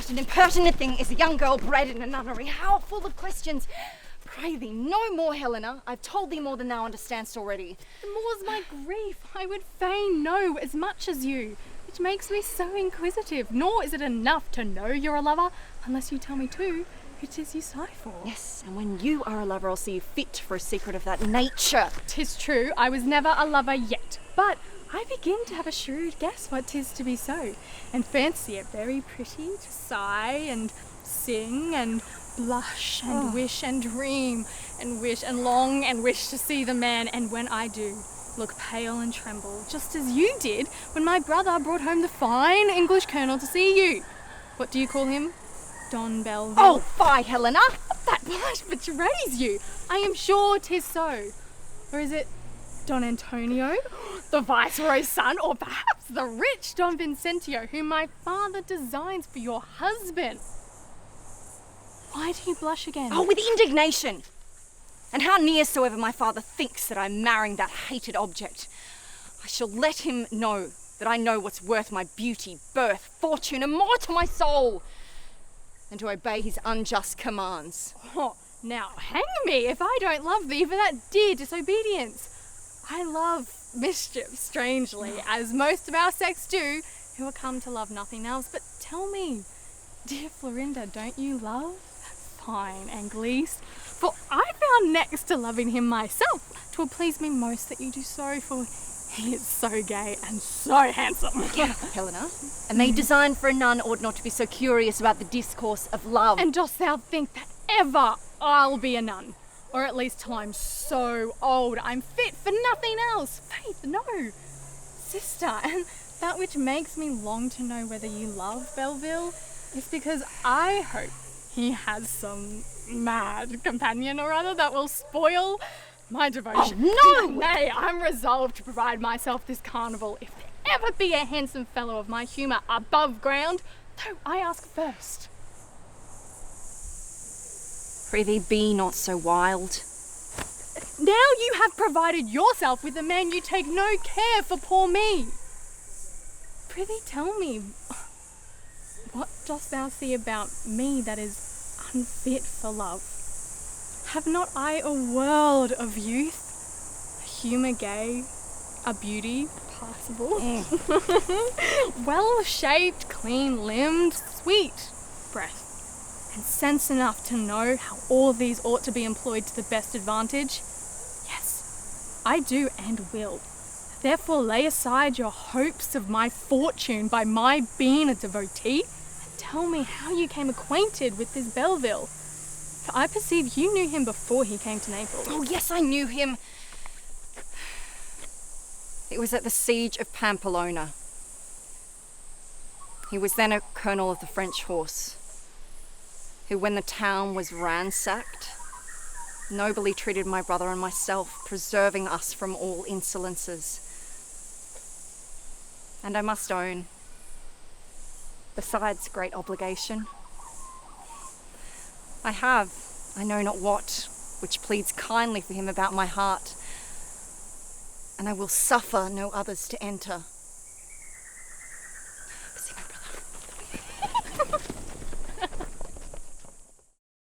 What an impertinent thing is a young girl bred in a nunnery. How full of questions. Pray thee, no more, Helena. I've told thee more than thou understandst already. The more's my grief. I would fain know as much as you, which makes me so inquisitive. Nor is it enough to know you're a lover, unless you tell me too, who 'tis you sigh for. Yes, and when you are a lover, I'll see you fit for a secret of that nature. 'Tis true, I was never a lover yet, but I begin to have a shrewd guess what 'tis to be so, and fancy it very pretty to sigh and sing and blush and wish and dream and wish and long and wish to see the man, and when I do, look pale and tremble, just as you did when my brother brought home the fine English colonel to see you. What do you call him? Don Belleville? Oh, fie, Helena! That blush betrays you. I am sure 'tis so. Or is it Don Antonio, the viceroy's son, or perhaps the rich Don Vincentio, whom my father designs for your husband? Why do you blush again? Oh, with indignation! And how near soever my father thinks that I'm marrying that hated object, I shall let him know that I know what's worth my beauty, birth, fortune, and more to my soul, and to obey his unjust commands. Oh, now hang me if I don't love thee for that dear disobedience. I love mischief, strangely, as most of our sex do, who are come to love nothing else. But tell me, dear Florinda, don't you love that fine Anglice? For I found next to loving him myself, 'twill please me most that you do so, for he is so gay and so handsome. Helena, a maid designed for a nun ought not to be so curious about the discourse of love. And dost thou think that ever I'll be a nun? Or at least till I'm so old I'm fit for nothing else? Faith, no. Sister, and that which makes me long to know whether you love Belleville is because I hope he has some mad companion or other that will spoil my devotion. Oh, no! Nay, I'm resolved to provide myself this carnival if there ever be a handsome fellow of my humour above ground, though I ask first. Prithee, be not so wild. Now you have provided yourself with a man, you take no care for poor me. Prithee, tell me, what dost thou see about me that is unfit for love? Have not I a world of youth, a humour gay, a beauty passable, well-shaped, clean-limbed, sweet breath, and sense enough to know how all these ought to be employed to the best advantage? Yes, I do and will. Therefore lay aside your hopes of my fortune by my being a devotee, and tell me how you came acquainted with this Belleville. For I perceive you knew him before he came to Naples. Oh, yes, I knew him. It was at the siege of Pamplona. He was then a colonel of the French horse, who, when the town was ransacked, nobly treated my brother and myself, preserving us from all insolences. And I must own, besides great obligation, I have, I know not what, which pleads kindly for him about my heart, and I will suffer no others to enter.